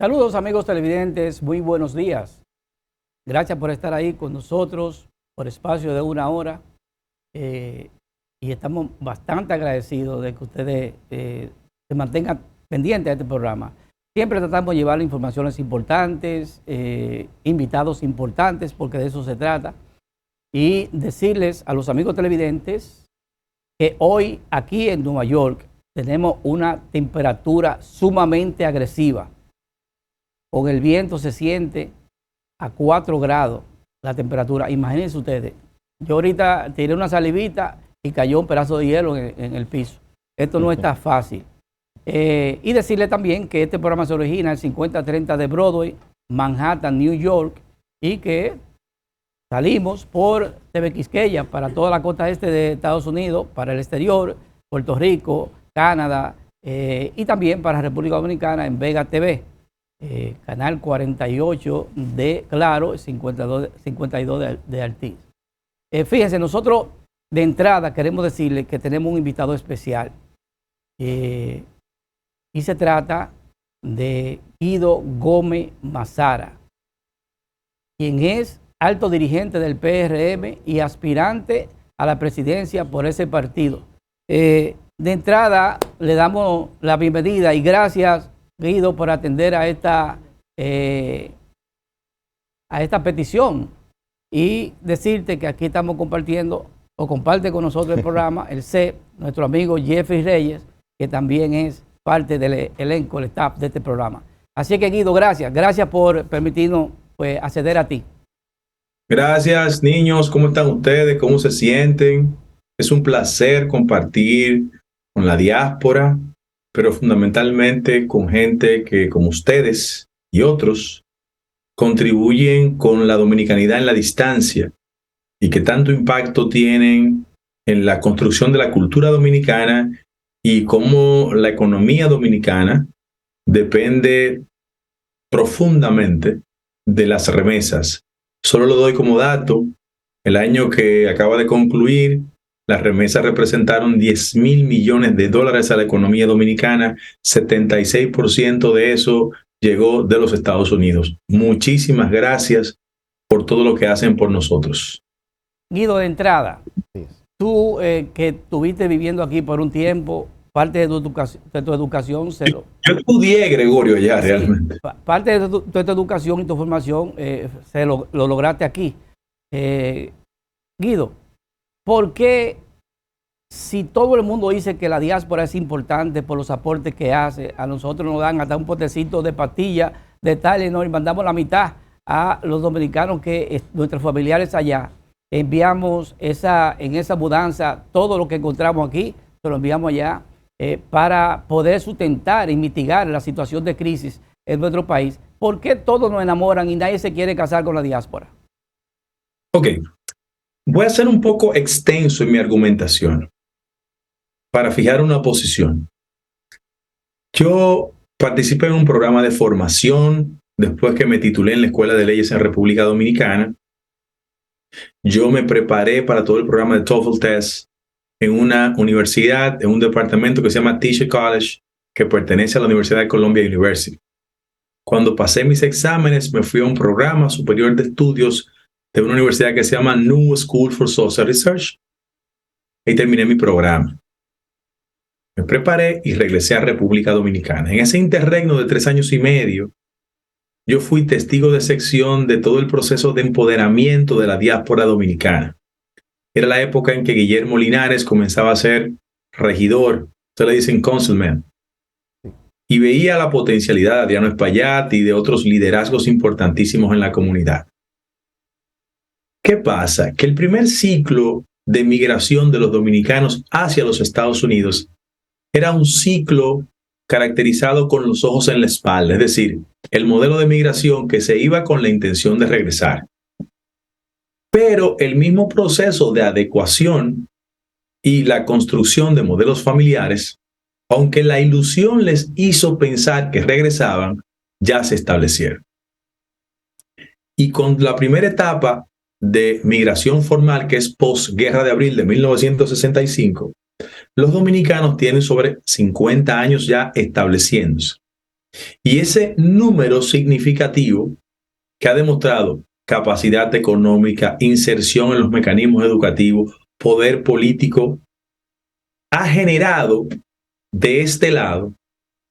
Saludos amigos televidentes, muy buenos días. Gracias por estar ahí con nosotros por espacio de una hora y estamos bastante agradecidos de que ustedes se mantengan pendientes de este programa. Siempre tratamos de llevar informaciones importantes, invitados importantes, porque de eso se trata, y decirles a los amigos televidentes que hoy aquí en Nueva York tenemos una temperatura sumamente agresiva. Con el viento se siente a 4 grados la temperatura. Imagínense ustedes, yo ahorita tiré una salivita y cayó un pedazo de hielo en el piso. Esto no está fácil. Y decirle también que este programa se origina en el 5030 de Broadway, Manhattan, New York, y que salimos por TV Quisqueya para toda la costa este de Estados Unidos, para el exterior, Puerto Rico, Canadá, y también para República Dominicana en Vega TV. Canal 48 de Claro, 52 de Altiz. Fíjense, nosotros de entrada queremos decirle que tenemos un invitado especial y se trata de Guido Gómez Mazara, quien es alto dirigente del PRM y aspirante a la presidencia por ese partido. De entrada le damos la bienvenida y gracias, Guido, por atender a esta petición y decirte que aquí estamos compartiendo o comparte con nosotros el programa el CEP, nuestro amigo Jeffrey Reyes, que también es parte del elenco, el staff de este programa. Así que, Guido, gracias por permitirnos acceder a ti. Gracias, niños. ¿Cómo están ustedes? ¿Cómo se sienten? Es un placer compartir con la diáspora, pero fundamentalmente con gente que, como ustedes y otros, contribuyen con la dominicanidad en la distancia y que tanto impacto tienen en la construcción de la cultura dominicana y cómo la economía dominicana depende profundamente de las remesas. Solo lo doy como dato: el año que acaba de concluir, las remesas representaron $10,000 millones a la economía dominicana. 76% de eso llegó de los Estados Unidos. Muchísimas gracias por todo lo que hacen por nosotros. Guido, de entrada, tú que estuviste viviendo aquí por un tiempo, parte de tu educación Yo estudié, Gregorio, allá realmente. Parte de tu educación y tu formación lo lograste aquí. Guido, ¿por qué, si todo el mundo dice que la diáspora es importante por los aportes que hace, a nosotros nos dan hasta un potecito de pastilla de Tylenol y mandamos la mitad a los dominicanos que nuestros familiares allá, enviamos en esa mudanza todo lo que encontramos aquí, se lo enviamos allá para poder sustentar y mitigar la situación de crisis en nuestro país? ¿Por qué todos nos enamoran y nadie se quiere casar con la diáspora? Ok. Voy a ser un poco extenso en mi argumentación para fijar una posición. Yo participé en un programa de formación después que me titulé en la Escuela de Leyes en República Dominicana. Yo me preparé para todo el programa de TOEFL Test en una universidad, en un departamento que se llama Teacher College, que pertenece a la Universidad de Columbia University. Cuando pasé mis exámenes, me fui a un programa superior de estudios de una universidad que se llama New School for Social Research y terminé mi programa. Me preparé y regresé a República Dominicana. En ese interregno de 3 años y medio, yo fui testigo de sección de todo el proceso de empoderamiento de la diáspora dominicana. Era la época en que Guillermo Linares comenzaba a ser regidor, ustedes le dicen councilman, y veía la potencialidad de Adriano Espaillat y de otros liderazgos importantísimos en la comunidad. ¿Qué pasa? Que el primer ciclo de migración de los dominicanos hacia los Estados Unidos era un ciclo caracterizado con los ojos en la espalda, es decir, el modelo de migración que se iba con la intención de regresar. Pero el mismo proceso de adecuación y la construcción de modelos familiares, aunque la ilusión les hizo pensar que regresaban, ya se establecieron. Y con la primera etapa de migración formal, que es posguerra de abril de 1965, los dominicanos tienen sobre 50 años ya estableciéndose. Y ese número significativo que ha demostrado capacidad económica, inserción en los mecanismos educativos, poder político, ha generado de este lado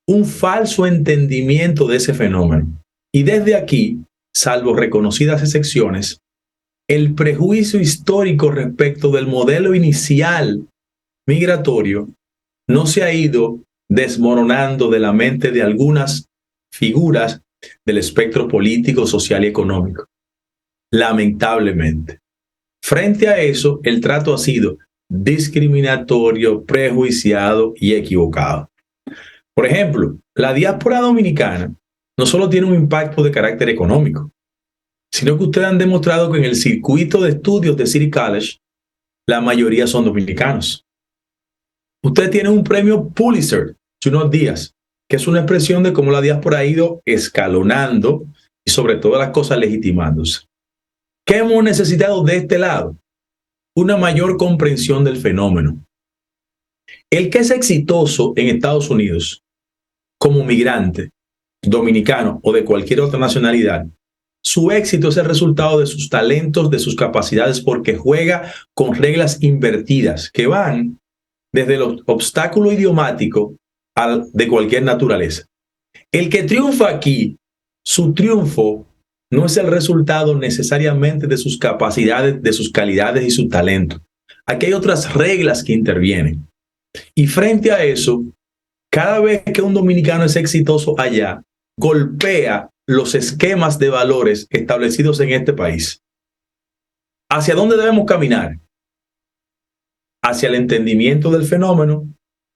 un falso entendimiento de ese fenómeno. Y desde aquí, salvo reconocidas excepciones, el prejuicio histórico respecto del modelo inicial migratorio no se ha ido desmoronando de la mente de algunas figuras del espectro político, social y económico. Lamentablemente. Frente a eso, el trato ha sido discriminatorio, prejuiciado y equivocado. Por ejemplo, la diáspora dominicana no solo tiene un impacto de carácter económico, sino que ustedes han demostrado que en el circuito de estudios de City College, la mayoría son dominicanos. Usted tiene un premio Pulitzer hace unos días, que es una expresión de cómo la diáspora ha ido escalonando y sobre todas las cosas legitimándose. ¿Qué hemos necesitado de este lado? Una mayor comprensión del fenómeno. El que es exitoso en Estados Unidos como migrante, dominicano o de cualquier otra nacionalidad, su éxito es el resultado de sus talentos, de sus capacidades, porque juega con reglas invertidas que van desde el obstáculo idiomático de cualquier naturaleza. El que triunfa aquí, su triunfo no es el resultado necesariamente de sus capacidades, de sus calidades y su talento. Aquí hay otras reglas que intervienen. Y frente a eso, cada vez que un dominicano es exitoso allá, golpea los esquemas de valores establecidos en este país. ¿Hacia dónde debemos caminar? Hacia el entendimiento del fenómeno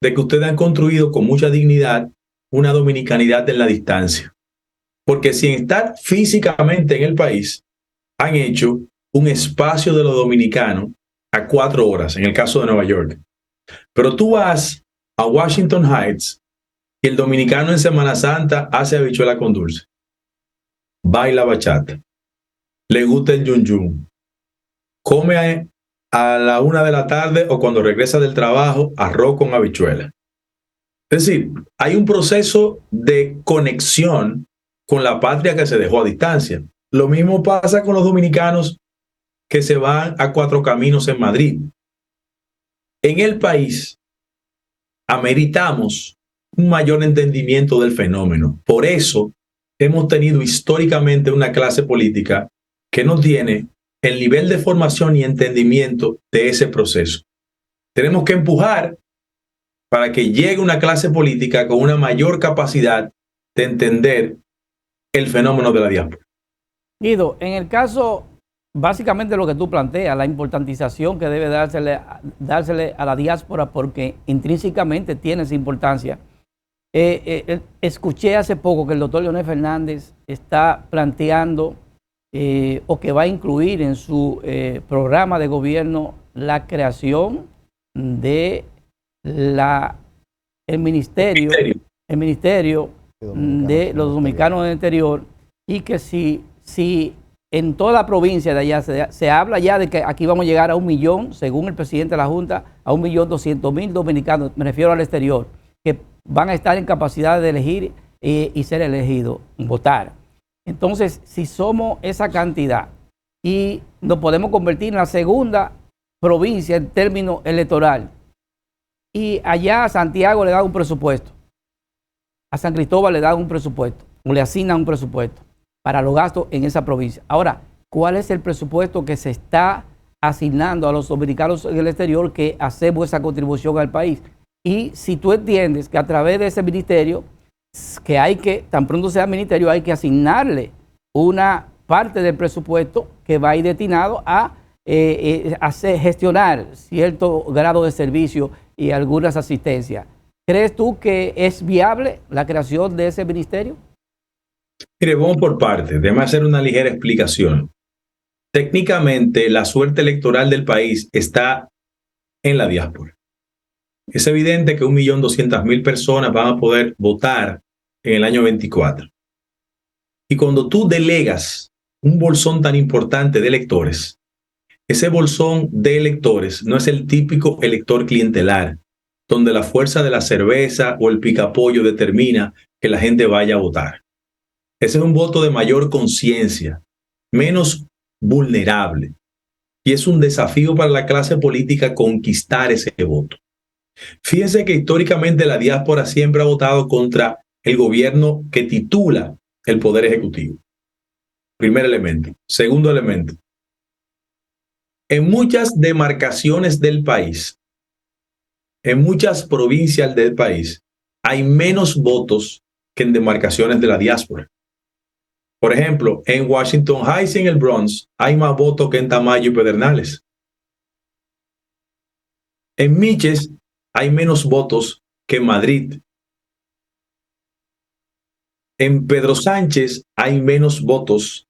de que ustedes han construido con mucha dignidad una dominicanidad en la distancia. Porque sin estar físicamente en el país, han hecho un espacio de lo dominicano a 4 horas, en el caso de Nueva York. Pero tú vas a Washington Heights y el dominicano en Semana Santa hace habichuela con dulce, baila bachata, le gusta el yun yun, come a la 1 de la tarde o cuando regresa del trabajo arroz con habichuela. Es decir, hay un proceso de conexión con la patria que se dejó a distancia. Lo mismo pasa con los dominicanos que se van a Cuatro Caminos en Madrid. En el país ameritamos un mayor entendimiento del fenómeno. Por eso hemos tenido históricamente una clase política que no tiene el nivel de formación y entendimiento de ese proceso. Tenemos que empujar para que llegue una clase política con una mayor capacidad de entender el fenómeno de la diáspora. Guido, en el caso, básicamente lo que tú planteas, la importantización que debe dársele a la diáspora porque intrínsecamente tiene esa importancia. Escuché hace poco que el doctor Leonel Fernández está planteando o que va a incluir en su programa de gobierno la creación de el ministerio de los dominicanos del exterior, y que si en toda la provincia de allá se habla ya de que aquí vamos a llegar a 1 millón, según el presidente de la Junta, a 1.200.000 dominicanos, me refiero al exterior, que van a estar en capacidad de elegir y ser elegidos, votar. Entonces, si somos esa cantidad y nos podemos convertir en la segunda provincia en términos electorales, y allá a Santiago le da un presupuesto, a San Cristóbal le da un presupuesto, o le asignan un presupuesto para los gastos en esa provincia. Ahora, ¿cuál es el presupuesto que se está asignando a los dominicanos en el exterior que hacemos esa contribución al país? Y si tú entiendes que a través de ese ministerio, que hay que, tan pronto sea ministerio, hay que asignarle una parte del presupuesto que va a ir destinado a gestionar cierto grado de servicio y algunas asistencias. ¿Crees tú que es viable la creación de ese ministerio? Mire, vamos por partes. Déjame hacer una ligera explicación. Técnicamente, la suerte electoral del país está en la diáspora. Es evidente que 1.200.000 personas van a poder votar en el año 24. Y cuando tú delegas un bolsón tan importante de electores, ese bolsón de electores no es el típico elector clientelar, donde la fuerza de la cerveza o el picapollo determina que la gente vaya a votar. Ese es un voto de mayor conciencia, menos vulnerable. Y es un desafío para la clase política conquistar ese voto. Fíjense que históricamente la diáspora siempre ha votado contra el gobierno que titula el poder ejecutivo. Primer elemento. Segundo elemento. En muchas demarcaciones del país, en muchas provincias del país, hay menos votos que en demarcaciones de la diáspora. Por ejemplo, en Washington Heights y en el Bronx hay más votos que en Tamayo y Pedernales. En Miches hay menos votos que en Madrid. En Pedro Sánchez hay menos votos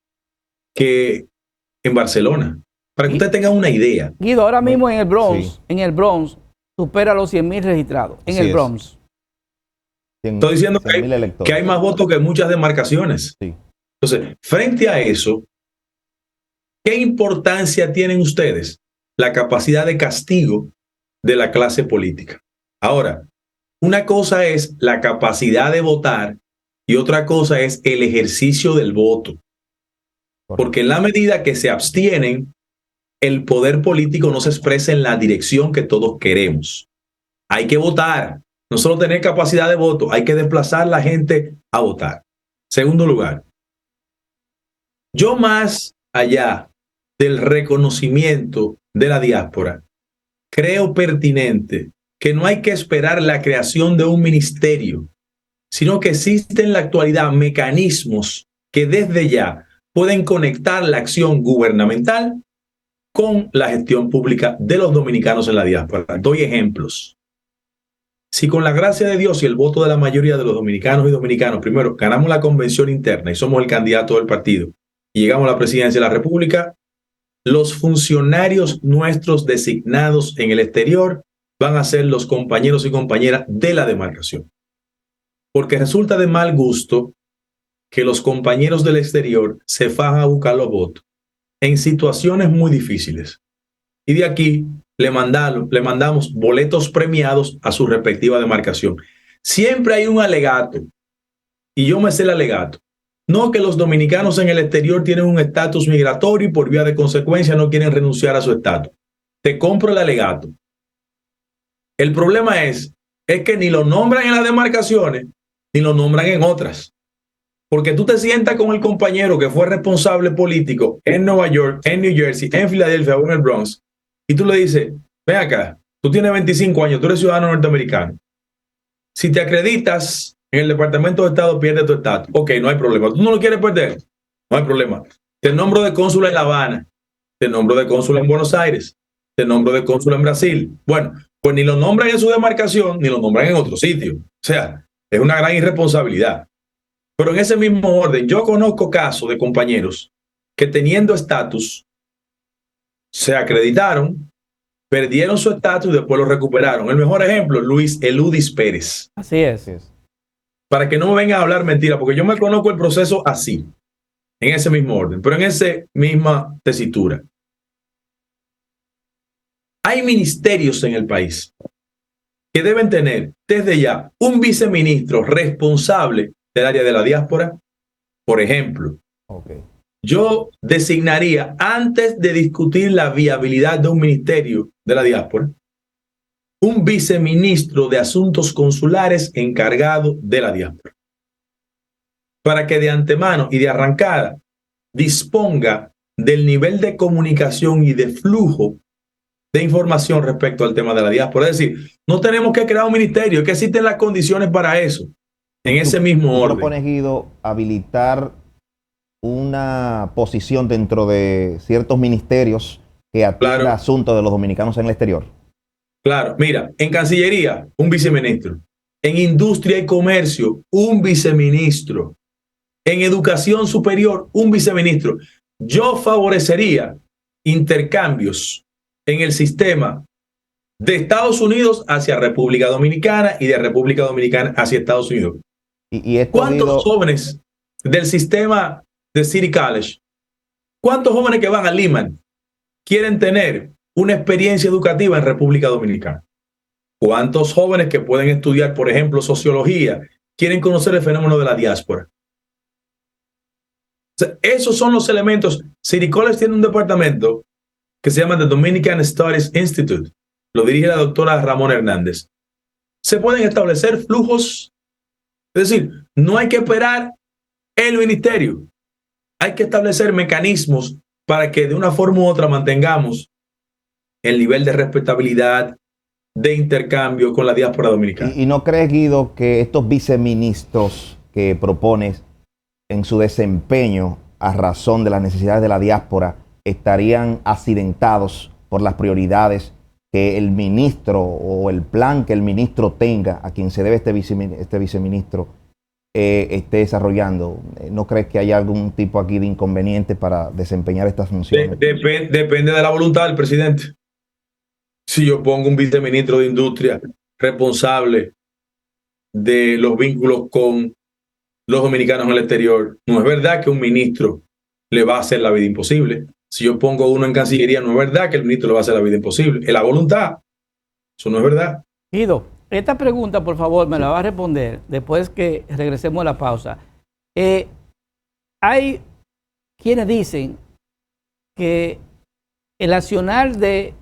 que en Barcelona. Para que usted tenga una idea. Guido, ahora mismo en Sí. el Bronx, supera los 100.000 registrados. En Así el es. Bronx. Estoy diciendo que 100.000 electores. hay más votos que en muchas demarcaciones. Sí. Entonces, frente a eso, ¿qué importancia tienen ustedes? La capacidad de castigo de la clase política. Ahora, una cosa es la capacidad de votar y otra cosa es el ejercicio del voto. Porque en la medida que se abstienen, el poder político no se expresa en la dirección que todos queremos. Hay que votar, no solo tener capacidad de voto, hay que desplazar a la gente a votar. Segundo lugar, yo más allá del reconocimiento de la diáspora, creo pertinente que no hay que esperar la creación de un ministerio, sino que existen en la actualidad mecanismos que desde ya pueden conectar la acción gubernamental con la gestión pública de los dominicanos en la diáspora. Doy ejemplos. Si con la gracia de Dios y el voto de la mayoría de los dominicanos y dominicanos, primero, ganamos la convención interna y somos el candidato del partido y llegamos a la presidencia de la República, los funcionarios nuestros designados en el exterior van a ser los compañeros y compañeras de la demarcación. Porque resulta de mal gusto que los compañeros del exterior se fajan a buscar los votos en situaciones muy difíciles. Y de aquí le mandamos boletos premiados a su respectiva demarcación. Siempre hay un alegato, y yo me sé el alegato. No, que los dominicanos en el exterior tienen un estatus migratorio y por vía de consecuencia no quieren renunciar a su estatus. Te compro el alegato. El problema es que ni lo nombran en las demarcaciones, ni lo nombran en otras. Porque tú te sientas con el compañero que fue responsable político en Nueva York, en New Jersey, en Filadelfia o en el Bronx, y tú le dices, ven acá, tú tienes 25 años, tú eres ciudadano norteamericano. Si te acreditas en el Departamento de Estado, pierdes tu estatus. Ok, no hay problema. ¿Tú no lo quieres perder? No hay problema. Te nombro de cónsul en La Habana, te nombro de cónsul en Buenos Aires, te nombro de cónsul en Brasil. Bueno, pues ni lo nombran en su demarcación, ni lo nombran en otro sitio. O sea, es una gran irresponsabilidad. Pero en ese mismo orden, yo conozco casos de compañeros que teniendo estatus se acreditaron, perdieron su estatus y después lo recuperaron. El mejor ejemplo, Luis Eludis Pérez. Así es. Así es. Para que no me vengan a hablar mentira, porque yo me conozco el proceso así, en ese mismo orden, pero en esa misma tesitura. Hay ministerios en el país que deben tener desde ya un viceministro responsable del área de la diáspora. Por ejemplo, yo designaría, antes de discutir la viabilidad de un ministerio de la diáspora, un viceministro de Asuntos Consulares encargado de la diáspora, para que de antemano y de arrancada disponga del nivel de comunicación y de flujo de información respecto al tema de la diáspora. Es decir, no tenemos que crear un ministerio, es que existen las condiciones para eso. En ese mismo orden. ¿Tú propones, Guido, habilitar una posición dentro de ciertos ministerios que atienda asuntos de los dominicanos en el exterior? Claro, mira, en Cancillería, un viceministro. En Industria y Comercio, un viceministro. En Educación Superior, un viceministro. Yo favorecería intercambios en el sistema de Estados Unidos hacia República Dominicana y de República Dominicana hacia Estados Unidos. ¿Cuántos jóvenes del sistema de City College, cuántos jóvenes que van a Lehman quieren tener una experiencia educativa en República Dominicana? ¿Cuántos jóvenes que pueden estudiar, por ejemplo, sociología quieren conocer el fenómeno de la diáspora. O sea, esos son los elementos. City College tiene un departamento que se llama The Dominican Studies Institute. Lo dirige la doctora Ramón Hernández. Se pueden establecer flujos. Es decir, no hay que esperar el ministerio. Hay que establecer mecanismos para que de una forma u otra mantengamos el nivel de respetabilidad, de intercambio con la diáspora dominicana. ¿Y no crees, Guido, que estos viceministros que propones en su desempeño a razón de las necesidades de la diáspora estarían accidentados por las prioridades que el ministro o el plan que el ministro tenga, a quien se debe este viceministro, esté desarrollando? ¿No crees que hay algún tipo aquí de inconveniente para desempeñar estas funciones? Depende de la voluntad del presidente. Si yo pongo un viceministro de Industria responsable de los vínculos con los dominicanos en el exterior, no es verdad que un ministro le va a hacer la vida imposible. Si yo pongo uno en Cancillería, no es verdad que el ministro le va a hacer la vida imposible. Es la voluntad. Eso no es verdad. Guido, esta pregunta, por favor, me la va a responder después que regresemos a la pausa. Hay quienes dicen que el accionar de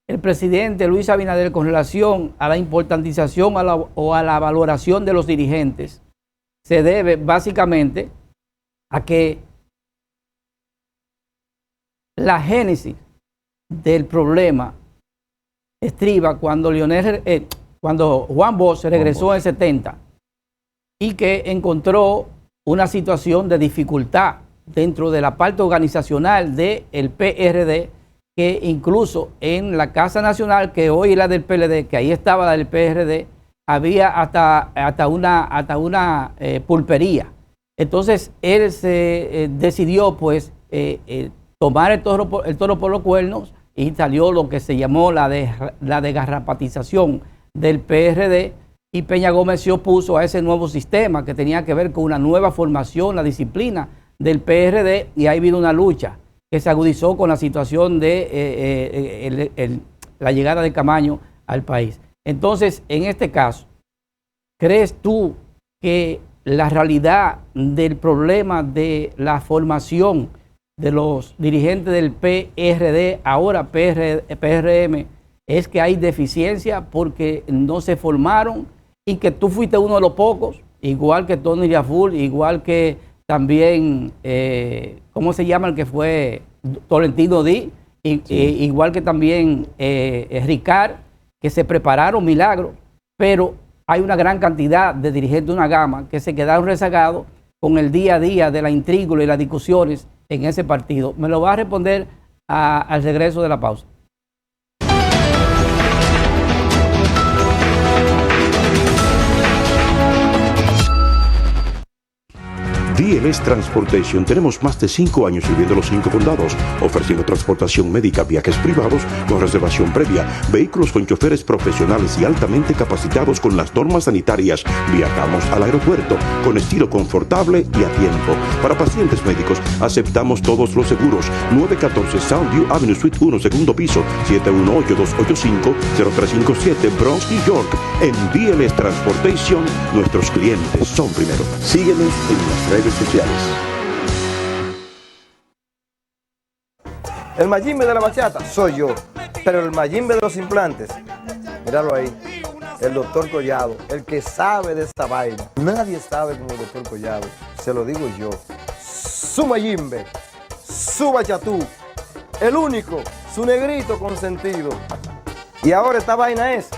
el presidente Luis Abinader con relación a la importantización o a la valoración de los dirigentes se debe básicamente a que la génesis del problema estriba cuando Juan Bosch regresó en el 70 y que encontró una situación de dificultad dentro de la parte organizacional del PRD, que incluso en la Casa Nacional, que hoy es la del PLD, que ahí estaba la del PRD, había hasta una pulpería. Entonces él se decidió pues tomar el toro por los cuernos y salió lo que se llamó la desgarrapatización del PRD, y Peña Gómez se opuso a ese nuevo sistema que tenía que ver con una nueva formación, la disciplina del PRD, y ahí vino una lucha que se agudizó con la situación de la llegada de Camaño al país. Entonces, en este caso, ¿crees tú que la realidad del problema de la formación de los dirigentes del PRD, ahora PRM, es que hay deficiencia porque no se formaron y que tú fuiste uno de los pocos, igual que Tony Yaful, igual que también, ¿cómo se llama el que fue Tolentino Díaz? Igual que también Ricard, que se prepararon milagros, pero hay una gran cantidad de dirigentes de una gama que se quedaron rezagados con el día a día de la intriga y las discusiones en ese partido. Me lo va a responder al regreso de la pausa. DLS Transportation. Tenemos más de 5 años sirviendo los 5 condados, ofreciendo transportación médica, viajes privados con reservación previa, vehículos con choferes profesionales y altamente capacitados con las normas sanitarias. Viajamos al aeropuerto con estilo confortable y a tiempo. Para pacientes médicos aceptamos todos los seguros. 914 Soundview Avenue Suite 1, segundo piso, 718-285-0357, Bronx, New York. En DLS Transportation, nuestros clientes son primero. Síguenos en las redes sociales. El Mayimbe de la bachata soy yo, pero el Mayimbe de los implantes, míralo ahí, el doctor Collado, el que sabe de esta vaina. Nadie sabe como el doctor Collado, se lo digo yo. Su Mayimbe, su bachatú, el único, su negrito consentido. Y ahora esta vaina es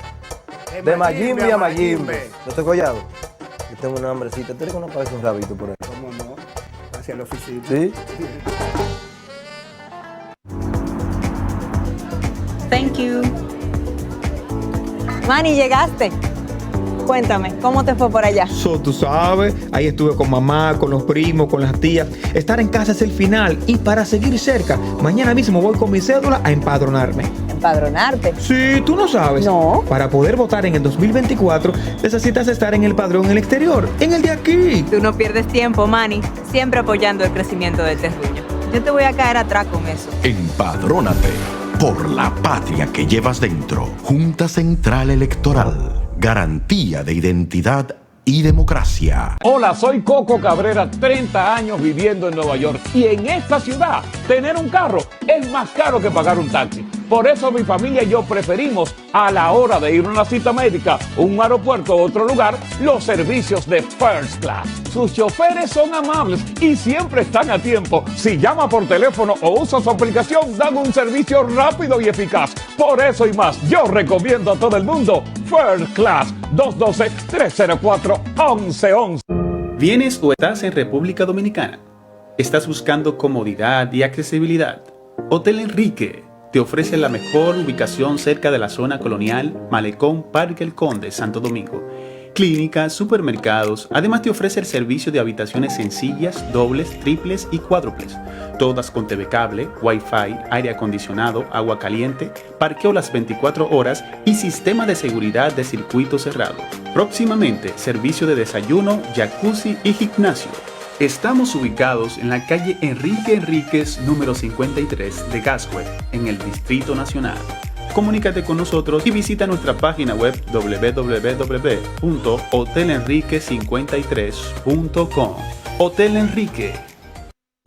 de Mayimbe a Mayimbe. Doctor Collado, yo tengo una hambrecita, ¿tú no parece un rabito por ahí? ¿Cómo no? Hacia la oficina. ¿Sí? Thank you. Manny, llegaste. Cuéntame, ¿cómo te fue por allá? Tú sabes, ahí estuve con mamá, con los primos, con las tías. Estar en casa es el final y para seguir cerca, mañana mismo voy con mi cédula a empadronarme. ¿Empadronarte? Sí, tú no sabes. No. Para poder votar en el 2024 necesitas estar en el padrón en el exterior, en el de aquí. Tú no pierdes tiempo, Manny, siempre apoyando el crecimiento del terruño. Yo te voy a caer atrás con eso. Empadrónate por la patria que llevas dentro. Junta Central Electoral. Garantía de identidad y democracia. Hola, soy Coco Cabrera, 30 años viviendo en Nueva York. Y en esta ciudad, tener un carro es más caro que pagar un taxi. Por eso mi familia y yo preferimos, a la hora de ir a una cita médica, un aeropuerto o otro lugar, los servicios de First Class. Sus choferes son amables y siempre están a tiempo. Si llama por teléfono o usa su aplicación, dan un servicio rápido y eficaz. Por eso y más, yo recomiendo a todo el mundo First Class. 212-304-1111. ¿Vienes o estás en República Dominicana? ¿Estás buscando comodidad y accesibilidad? Hotel Enrique te ofrece la mejor ubicación cerca de la zona colonial Malecón Parque El Conde, Santo Domingo. Clínicas, supermercados, además te ofrece el servicio de habitaciones sencillas, dobles, triples y cuádruples. Todas con TV cable, Wi-Fi, aire acondicionado, agua caliente, parqueo las 24 horas y sistema de seguridad de circuito cerrado. Próximamente, servicio de desayuno, jacuzzi y gimnasio. Estamos ubicados en la calle Enrique Enríquez, número 53 de Gascue, en el Distrito Nacional. Comunícate con nosotros y visita nuestra página web www.hotelenrique53.com. Hotel Enrique.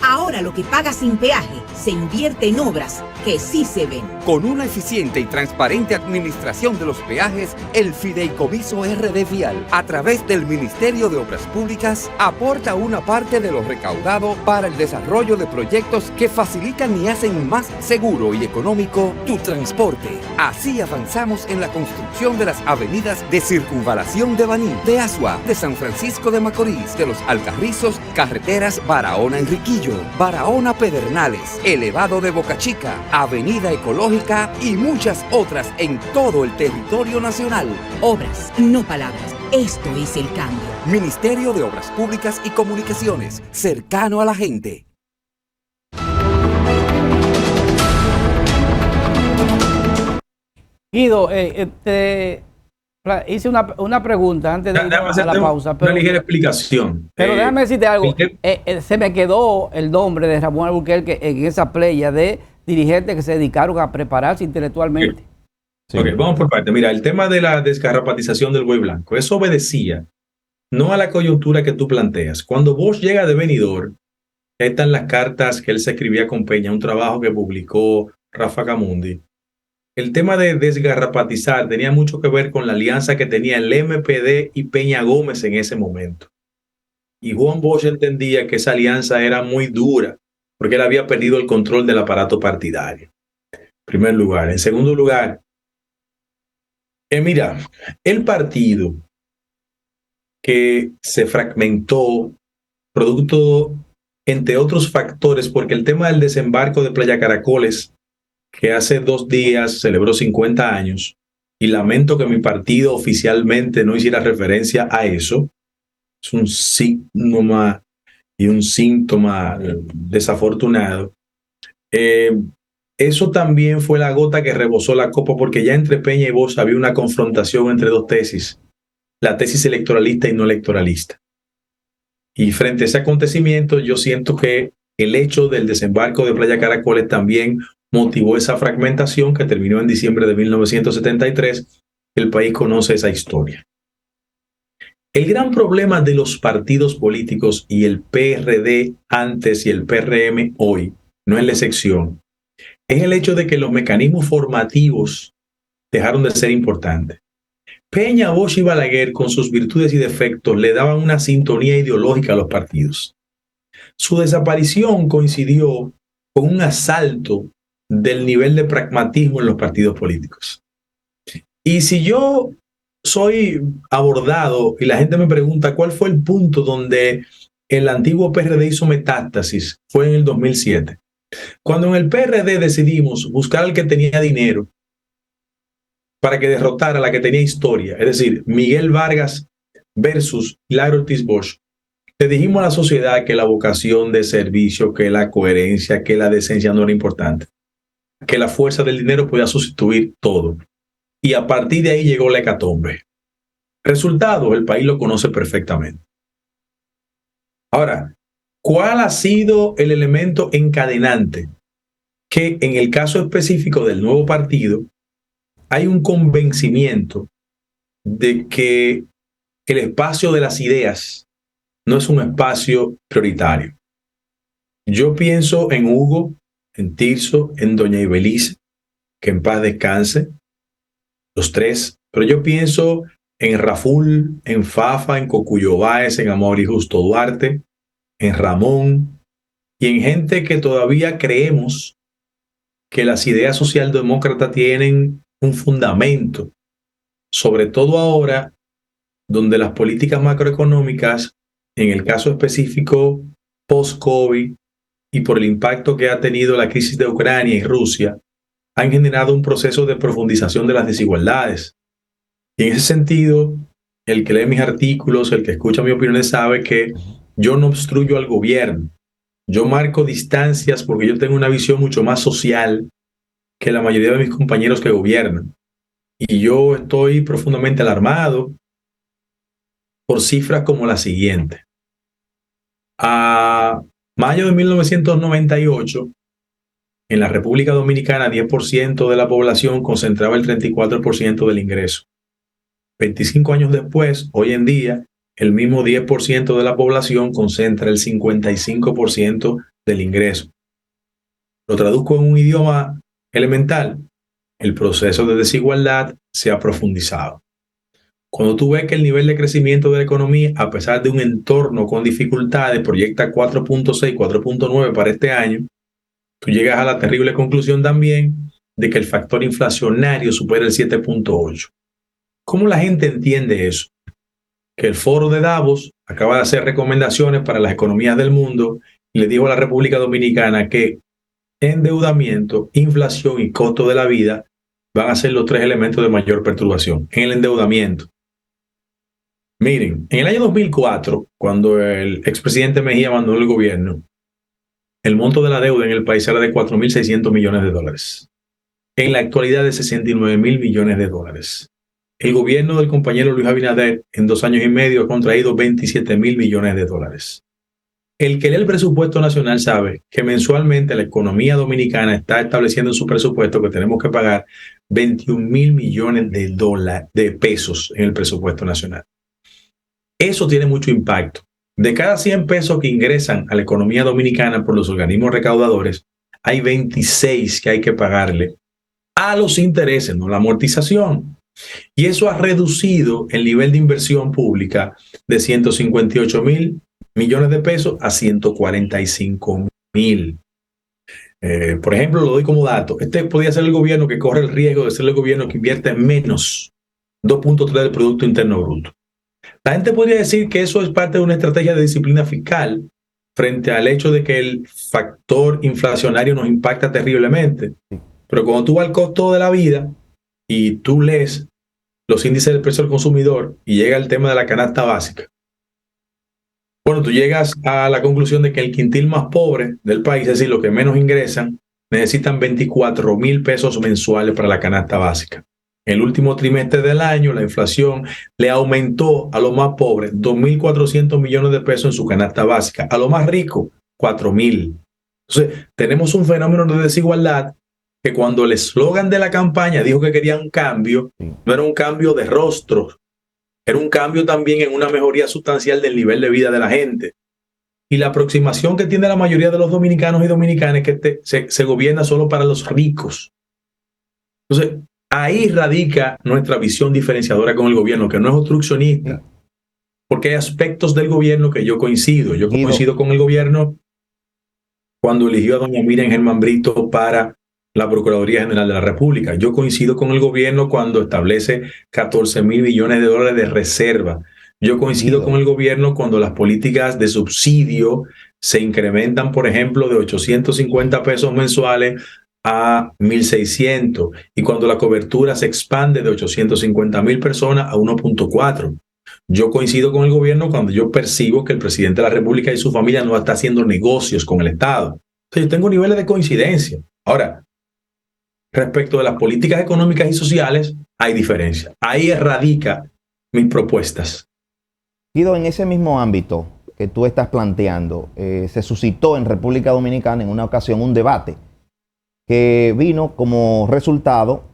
Ahora lo que pagas sin peaje se invierte en obras que sí se ven. Con una eficiente y transparente administración de los peajes, el Fideicomiso RD Vial, a través del Ministerio de Obras Públicas, aporta una parte de lo recaudado para el desarrollo de proyectos que facilitan y hacen más seguro y económico tu transporte. Así avanzamos en la construcción de las avenidas de Circunvalación de Baní, de Asua, de San Francisco de Macorís, de Los Alcarrizos, carreteras Barahona-Enriquillo, Barahona-Pedernales, elevado de Boca Chica, Avenida Ecológica y muchas otras en todo el territorio nacional. Obras, no palabras. Esto es el cambio. Ministerio de Obras Públicas y Comunicaciones, cercano a la gente. Guido, hice una pregunta antes de ir a la pausa. Una ligera explicación. Pero déjame decirte algo. Se me quedó el nombre de Ramón Albuquerque en esa playa de dirigentes que se dedicaron a prepararse intelectualmente. Sí. Ok, vamos por parte. Mira, el tema de la desgarrapatización del buey blanco, eso obedecía no a la coyuntura que tú planteas. Cuando Bosch llega de Benidorm, ahí están las cartas que él se escribía con Peña, un trabajo que publicó Rafa Camundi. El tema de desgarrapatizar tenía mucho que ver con la alianza que tenía el MPD y Peña Gómez en ese momento. Y Juan Bosch entendía que esa alianza era muy dura, porque él había perdido el control del aparato partidario. En primer lugar. En segundo lugar, mira, el partido que se fragmentó, producto, entre otros factores, porque el tema del desembarco de Playa Caracoles, que hace 2 días celebró 50 años, y lamento que mi partido oficialmente no hiciera referencia a eso, es un síntoma y un síntoma desafortunado. Eso también fue la gota que rebosó la copa, porque ya entre Peña y Bosch había una confrontación entre dos tesis, la tesis electoralista y no electoralista. Y frente a ese acontecimiento, yo siento que el hecho del desembarco de Playa Caracoles también motivó esa fragmentación que terminó en diciembre de 1973. El país conoce esa historia. El gran problema de los partidos políticos y el PRD antes y el PRM hoy, no es la excepción, es el hecho de que los mecanismos formativos dejaron de ser importantes. Peña, Bosch y Balaguer, con sus virtudes y defectos, le daban una sintonía ideológica a los partidos. Su desaparición coincidió con un asalto del nivel de pragmatismo en los partidos políticos. Y si yo soy abordado y la gente me pregunta cuál fue el punto donde el antiguo PRD hizo metástasis, fue en el 2007. Cuando en el PRD decidimos buscar al que tenía dinero para que derrotara a la que tenía historia, es decir, Miguel Vargas versus Hilario Ortiz Bosch, le dijimos a la sociedad que la vocación de servicio, que la coherencia, que la decencia no era importante, que la fuerza del dinero podía sustituir todo. Y a partir de ahí llegó la hecatombe. Resultado, el país lo conoce perfectamente. Ahora, ¿cuál ha sido el elemento encadenante? Que en el caso específico del nuevo partido, hay un convencimiento de que el espacio de las ideas no es un espacio prioritario. Yo pienso en Hugo, en Tirso, en doña Ibelice, que en paz descanse, los tres, pero yo pienso en Raful, en Fafa, en Cocuyo Báez, en Amor y Justo Duarte, en Ramón y en gente que todavía creemos que las ideas socialdemócratas tienen un fundamento, sobre todo ahora donde las políticas macroeconómicas, en el caso específico post-COVID y por el impacto que ha tenido la crisis de Ucrania y Rusia, han generado un proceso de profundización de las desigualdades. Y en ese sentido, el que lee mis artículos, el que escucha mis opiniones sabe que yo no obstruyo al gobierno. Yo marco distancias porque yo tengo una visión mucho más social que la mayoría de mis compañeros que gobiernan. Y yo estoy profundamente alarmado por cifras como la siguiente. A mayo de 1998, en la República Dominicana, 10% de la población concentraba el 34% del ingreso. 25 años después, hoy en día, el mismo 10% de la población concentra el 55% del ingreso. Lo traduzco en un idioma elemental. El proceso de desigualdad se ha profundizado. Cuando tú ves que el nivel de crecimiento de la economía, a pesar de un entorno con dificultades, proyecta 4.6, 4.9 para este año, tú llegas a la terrible conclusión también de que el factor inflacionario supera el 7.8. ¿Cómo la gente entiende eso? Que el foro de Davos acaba de hacer recomendaciones para las economías del mundo y le dijo a la República Dominicana que endeudamiento, inflación y costo de la vida van a ser los tres elementos de mayor perturbación. En el endeudamiento, miren, en el año 2004, cuando el expresidente Mejía abandonó el gobierno, el monto de la deuda en el país era de 4.600 millones de dólares. En la actualidad de 69.000 millones de dólares. El gobierno del compañero Luis Abinader en 2 años y medio ha contraído 27.000 millones de dólares. El que lee el presupuesto nacional sabe que mensualmente la economía dominicana está estableciendo en su presupuesto que tenemos que pagar 21.000 millones de pesos en el presupuesto nacional. Eso tiene mucho impacto. De cada 100 pesos que ingresan a la economía dominicana por los organismos recaudadores, hay 26 que hay que pagarle a los intereses, no la amortización. Y eso ha reducido el nivel de inversión pública de 158.000 millones de pesos a 145.000. Por ejemplo, lo doy como dato. Este podría ser el gobierno que corre el riesgo de ser el gobierno que invierte menos 2.3 del Producto Interno Bruto. La gente podría decir que eso es parte de una estrategia de disciplina fiscal frente al hecho de que el factor inflacionario nos impacta terriblemente. Pero cuando tú vas al costo de la vida y tú lees los índices del precio del consumidor y llega el tema de la canasta básica, bueno, tú llegas a la conclusión de que el quintil más pobre del país, es decir, los que menos ingresan, necesitan 24.000 pesos mensuales para la canasta básica. En el último trimestre del año, la inflación le aumentó a los más pobres 2.400 millones de pesos en su canasta básica. A los más ricos, 4.000. Entonces, tenemos un fenómeno de desigualdad que cuando el eslogan de la campaña dijo que quería un cambio, no era un cambio de rostros, era un cambio también en una mejoría sustancial del nivel de vida de la gente. Y la aproximación que tiene la mayoría de los dominicanos y dominicanas es que se gobierna solo para los ricos. Entonces, ahí radica nuestra visión diferenciadora con el gobierno, que no es obstruccionista, porque hay aspectos del gobierno que yo coincido. Yo coincido con el gobierno cuando eligió a doña Miriam Germán Brito para la Procuraduría General de la República. Yo coincido con el gobierno cuando establece 14.000 millones de dólares de reserva. Yo coincido con el gobierno cuando las políticas de subsidio se incrementan, por ejemplo, de 850 pesos mensuales a 1.600 y cuando la cobertura se expande de 850.000 personas a 1.4. Yo coincido con el gobierno cuando yo percibo que el presidente de la República y su familia no está haciendo negocios con el Estado. Entonces, yo tengo niveles de coincidencia. Ahora, respecto de las políticas económicas y sociales, hay diferencia. Ahí radica mis propuestas. Guido, en ese mismo ámbito que tú estás planteando, se suscitó en República Dominicana en una ocasión un debate que vino como resultado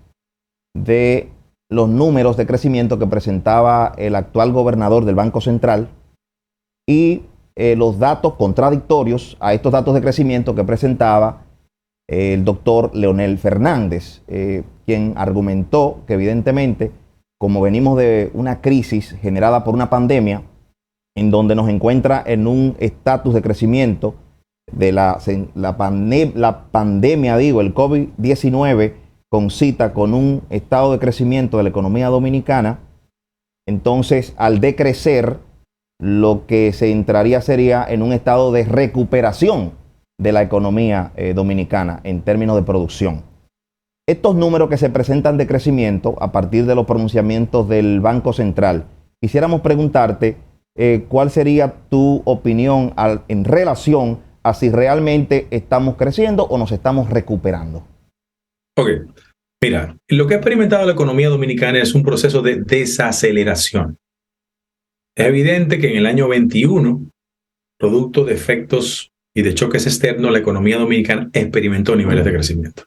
de los números de crecimiento que presentaba el actual gobernador del Banco Central y los datos contradictorios a estos datos de crecimiento que presentaba el doctor Leonel Fernández, quien argumentó que evidentemente, como venimos de una crisis generada por una pandemia, en donde nos encuentra en un estatus de crecimiento de la pandemia, el COVID-19, con cita con un estado de crecimiento de la economía dominicana, entonces al decrecer, lo que se entraría sería en un estado de recuperación de la economía dominicana en términos de producción. Estos números que se presentan de crecimiento a partir de los pronunciamientos del Banco Central, quisiéramos preguntarte cuál sería tu opinión en relación a si realmente estamos creciendo o nos estamos recuperando. Ok, mira, lo que ha experimentado la economía dominicana es un proceso de desaceleración. Es evidente que en el año 21, producto de efectos y de choques externos, la economía dominicana experimentó niveles de crecimiento.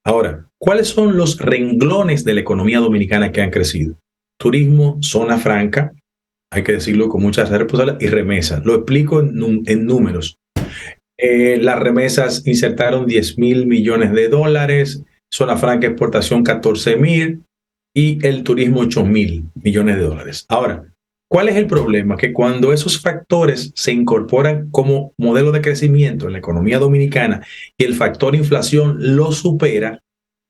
Ahora, ¿cuáles son los renglones de la economía dominicana que han crecido? Turismo, zona franca, hay que decirlo con mucha responsabilidad, y remesas. Lo explico en números. Las remesas insertaron 10,000 millones de dólares, zona franca exportación 14,000 y el turismo 8,000 millones de dólares. Ahora, ¿cuál es el problema? Que cuando esos factores se incorporan como modelo de crecimiento en la economía dominicana y el factor inflación lo supera,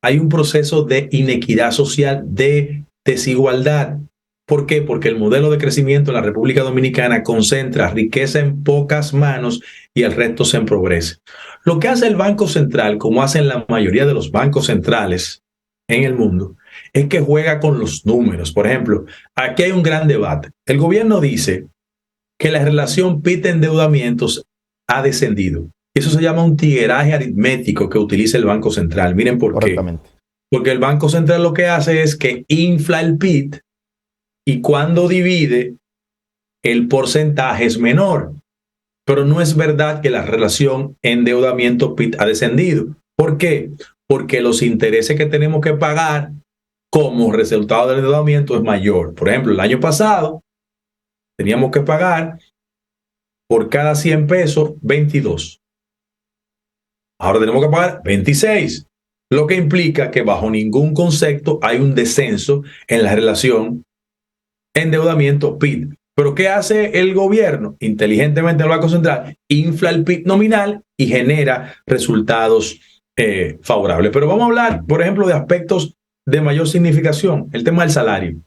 hay un proceso de inequidad social, de desigualdad. ¿Por qué? Porque el modelo de crecimiento en la República Dominicana concentra riqueza en pocas manos y el resto se empobrece. Lo que hace el Banco Central, como hacen la mayoría de los bancos centrales en el mundo, es que juega con los números. Por ejemplo, aquí hay un gran debate. El gobierno dice que la relación PIB-endeudamientos ha descendido. Eso se llama un tigueraje aritmético que utiliza el Banco Central. Miren por qué. Porque el Banco Central lo que hace es que infla el PIB y cuando divide, el porcentaje es menor. Pero no es verdad que la relación endeudamiento-PIB ha descendido. ¿Por qué? Porque los intereses que tenemos que pagar como resultado del endeudamiento es mayor. Por ejemplo, el año pasado teníamos que pagar por cada 100 pesos 22. Ahora tenemos que pagar 26, lo que implica que bajo ningún concepto hay un descenso en la relación endeudamiento-PIB. ¿Pero qué hace el gobierno? Inteligentemente el Banco Central infla el PIB nominal y genera resultados favorables. Pero vamos a hablar, por ejemplo, de aspectos de mayor significación, el tema del salario.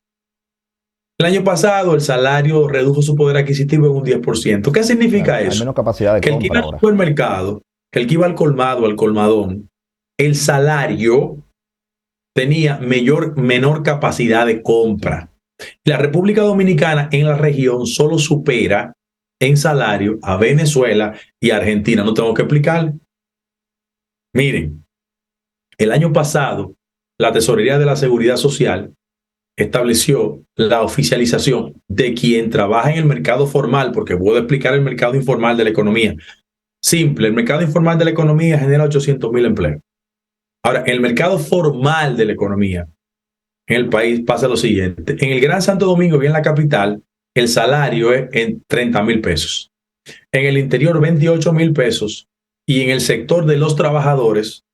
El año pasado el salario redujo su poder adquisitivo en un 10%. ¿Qué significa eso? Hay menos capacidad de que el que iba al supermercado, que el que iba al colmado, al colmadón, el salario tenía menor capacidad de compra. La República Dominicana en la región solo supera en salario a Venezuela y a Argentina. No tengo que explicar. Miren, el año pasado la Tesorería de la Seguridad Social estableció la oficialización de quien trabaja en el mercado formal, porque puedo explicar el mercado informal de la economía. Simple, el mercado informal de la economía genera 800,000 empleos. Ahora, en el mercado formal de la economía en el país pasa lo siguiente. En el Gran Santo Domingo y en la capital, el salario es en 30,000 pesos. En el interior, 28,000 pesos. Y en el sector de los trabajadores,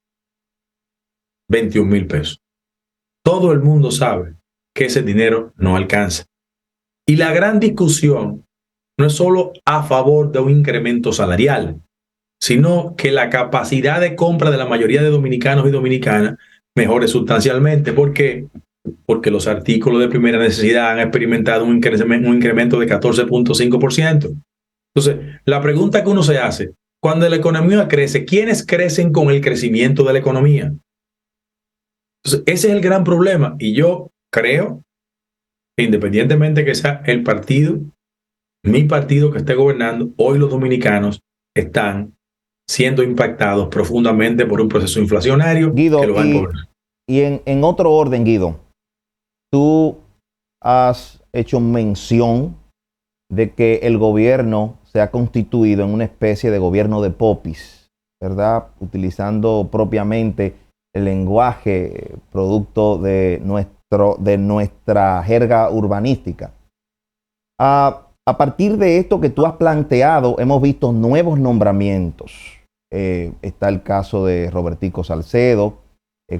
21,000 pesos. Todo el mundo sabe que ese dinero no alcanza. Y la gran discusión no es solo a favor de un incremento salarial, sino que la capacidad de compra de la mayoría de dominicanos y dominicanas mejore sustancialmente. ¿Por qué? Porque los artículos de primera necesidad han experimentado un incremento de 14.5%. Entonces, la pregunta que uno se hace, cuando la economía crece, ¿quiénes crecen con el crecimiento de la economía? Entonces, ese es el gran problema. Y yo creo que independientemente que sea el partido, mi partido que esté gobernando, hoy los dominicanos están siendo impactados profundamente por un proceso inflacionario Guido, que lo va a empobrecer. Y en otro orden, Guido, tú has hecho mención de que el gobierno se ha constituido en una especie de gobierno de popis, ¿verdad? Utilizando propiamente el lenguaje producto de nuestra jerga urbanística. A partir de esto que tú has planteado, hemos visto nuevos nombramientos. Está el caso de Robertico Salcedo,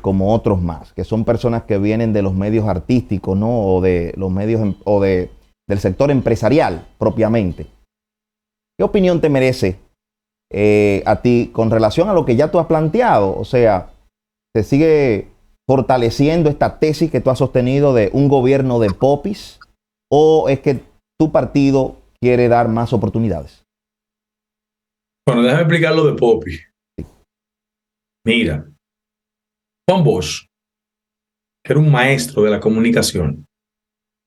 como otros más, que son personas que vienen de los medios artísticos, ¿no? O de los medios del sector empresarial propiamente. ¿Qué opinión te merece a ti con relación a lo que ya tú has planteado? O sea, ¿se sigue fortaleciendo esta tesis que tú has sostenido de un gobierno de popis, o es que tu partido quiere dar más oportunidades? Bueno, déjame explicar lo de popis. Mira, Juan Bosch, que era un maestro de la comunicación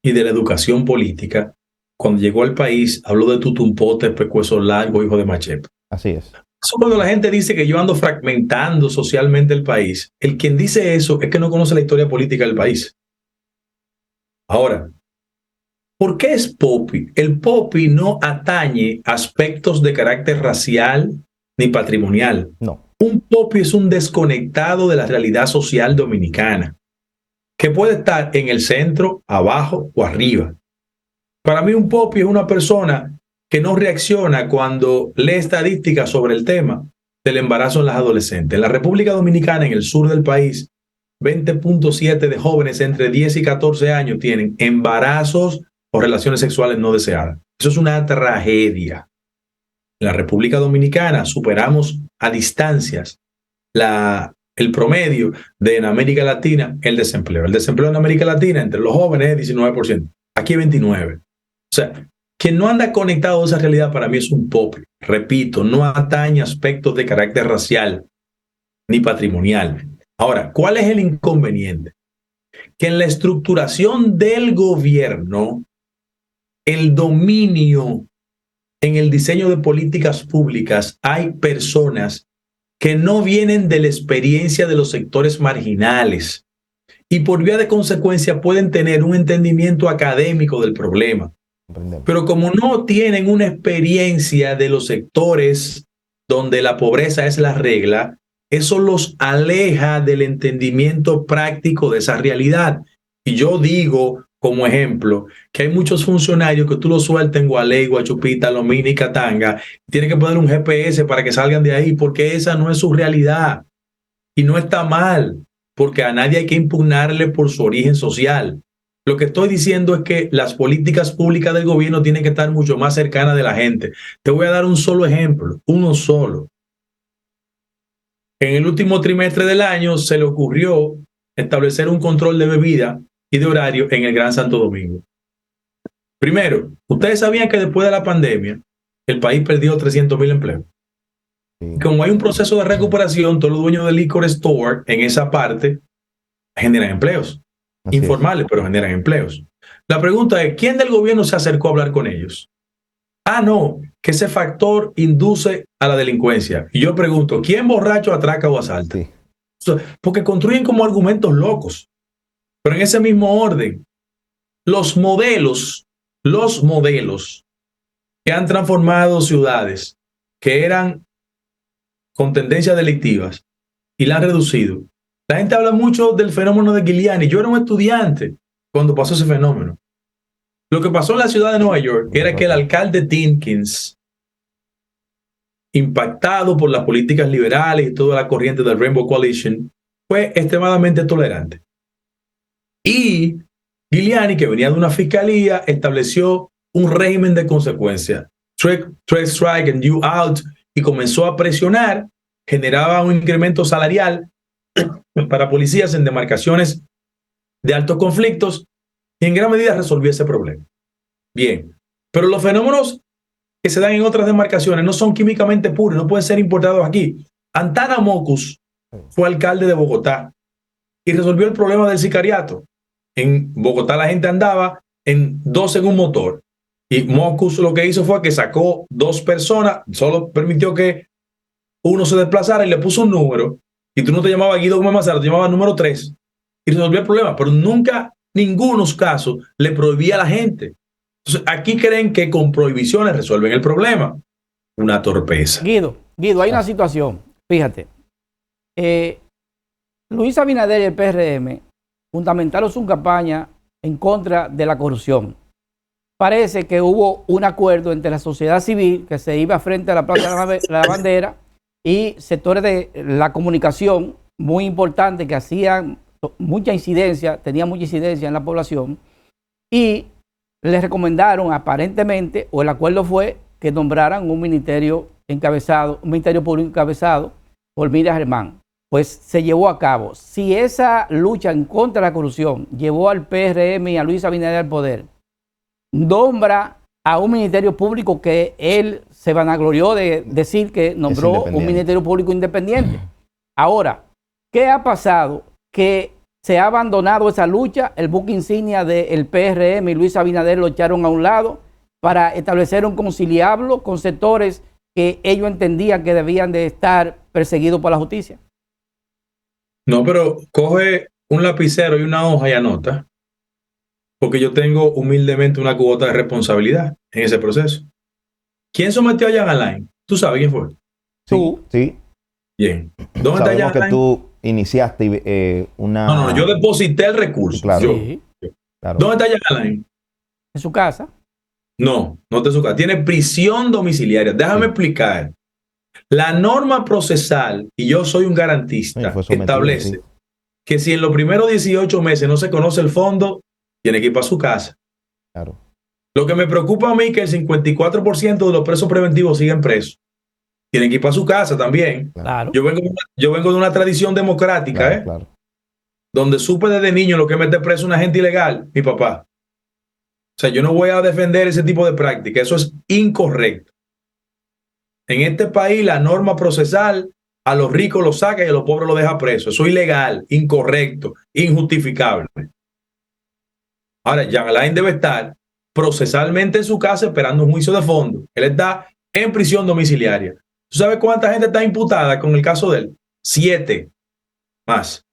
y de la educación política, cuando llegó al país habló de tutumpote, pescuezo largo, hijo de machete. Así es. Eso cuando la gente dice que yo ando fragmentando socialmente el país, el quien dice eso es que no conoce la historia política del país. Ahora, ¿por qué es popi? El popi no atañe aspectos de carácter racial ni patrimonial. No. Un popi es un desconectado de la realidad social dominicana, que puede estar en el centro, abajo o arriba. Para mí un popi es una persona que no reacciona cuando lee estadísticas sobre el tema del embarazo en las adolescentes. En la República Dominicana, en el sur del país, 20.7 de jóvenes entre 10 y 14 años tienen embarazos o relaciones sexuales no deseadas. Eso es una tragedia. En la República Dominicana superamos a distancias el promedio de en América Latina el desempleo. El desempleo en América Latina entre los jóvenes es 19%. Aquí 29%. O sea, quien no anda conectado a esa realidad para mí es un popi. Repito, no atañe aspectos de carácter racial ni patrimonial. Ahora, ¿cuál es el inconveniente? Que en la estructuración del gobierno, el dominio en el diseño de políticas públicas, hay personas que no vienen de la experiencia de los sectores marginales y por vía de consecuencia pueden tener un entendimiento académico del problema. Pero como no tienen una experiencia de los sectores donde la pobreza es la regla, eso los aleja del entendimiento práctico de esa realidad. Y yo digo, como ejemplo, que hay muchos funcionarios que tú los sueltas en Gualey, Guachupita, Lomini y Catanga, y tienen que poner un GPS para que salgan de ahí, porque esa no es su realidad. Y no está mal, porque a nadie hay que impugnarle por su origen social. Lo que estoy diciendo es que las políticas públicas del gobierno tienen que estar mucho más cercanas de la gente. Te voy a dar un solo ejemplo, uno solo. En el último trimestre del año se le ocurrió establecer un control de bebida y de horario en el Gran Santo Domingo. Primero, ustedes sabían que después de la pandemia el país perdió 300,000 empleos. Sí. Como hay un proceso de recuperación, todos los dueños del liquor store en esa parte generan empleos. Así informales, pero generan empleos. La pregunta es, ¿quién del gobierno se acercó a hablar con ellos? Ah, no, que ese factor induce a la delincuencia. Y yo pregunto, ¿quién borracho atraca o asalta? Sí. Porque construyen como argumentos locos. Pero en ese mismo orden, los modelos que han transformado ciudades que eran con tendencias delictivas y la han reducido. La gente habla mucho del fenómeno de Giuliani. Yo era un estudiante cuando pasó ese fenómeno. Lo que pasó en la ciudad de Nueva York era que el alcalde Tinkins, impactado por las políticas liberales y toda la corriente del Rainbow Coalition, fue extremadamente tolerante. Y Giuliani, que venía de una fiscalía, estableció un régimen de consecuencia. Strike and you out. Y comenzó a presionar, generaba un incremento salarial para policías en demarcaciones de altos conflictos y en gran medida resolvió ese problema. Bien, pero los fenómenos que se dan en otras demarcaciones no son químicamente puros, no pueden ser importados aquí. Antana Mocus fue alcalde de Bogotá y resolvió el problema del sicariato. En Bogotá la gente andaba en 2 en un motor y Mocus lo que hizo fue que sacó 2 personas, solo permitió que uno se desplazara y le puso un número. Y tú no te llamabas Guido Gómez Mazara, te llamabas número 3 y resolvió el problema, pero nunca, ningunos casos le prohibía a la gente. Entonces, aquí creen que con prohibiciones resuelven el problema. Una torpeza. Guido, hay una situación, fíjate. Luis Abinader y el PRM fundamentaron su campaña en contra de la corrupción. Parece que hubo un acuerdo entre la sociedad civil que se iba frente a la Plaza de la Bandera y sectores de la comunicación muy importantes que hacían mucha incidencia, tenían mucha incidencia en la población, y les recomendaron aparentemente, o el acuerdo fue que nombraran un ministerio público encabezado por Miriam Germán. Pues se llevó a cabo. Si esa lucha en contra de la corrupción llevó al PRM y a Luis Abinader al poder, nombra a un ministerio público que él se vanaglorió de decir que nombró un ministerio público independiente. Ahora, ¿qué ha pasado? Que se ha abandonado esa lucha, el buque insignia del PRM y Luis Abinader lo echaron a un lado para establecer un conciliablo con sectores que ellos entendían que debían de estar perseguidos por la justicia. No, pero coge un lapicero y una hoja y anota, porque yo tengo humildemente una cuota de responsabilidad en ese proceso. ¿Quién sometió a Jean Alain? ¿Tú sabes quién fue? ¿Tú? Sí. Bien. ¿Dónde está Jean Alain? Que tú iniciaste una... No, yo deposité el recurso. Claro. Claro. ¿Dónde está Jean Alain? En su casa. No está en su casa. Tiene prisión domiciliaria. Déjame explicar. La norma procesal, y yo soy un garantista, establece que si en los primeros 18 meses no se conoce el fondo, tiene que ir para su casa. Claro. Lo que me preocupa a mí es que el 54% de los presos preventivos siguen presos. Tienen que ir para su casa también. Claro. Yo vengo de una tradición democrática, claro. Donde supe desde niño lo que es meter preso a una gente ilegal, mi papá. O sea, yo no voy a defender ese tipo de práctica. Eso es incorrecto. En este país, la norma procesal a los ricos los saca y a los pobres los deja presos. Eso es ilegal, incorrecto, injustificable. Ahora, Jean Alain debe estar procesalmente en su casa esperando un juicio de fondo. Él está en prisión domiciliaria. ¿Tú sabes cuánta gente está imputada con el caso de él? 7 más.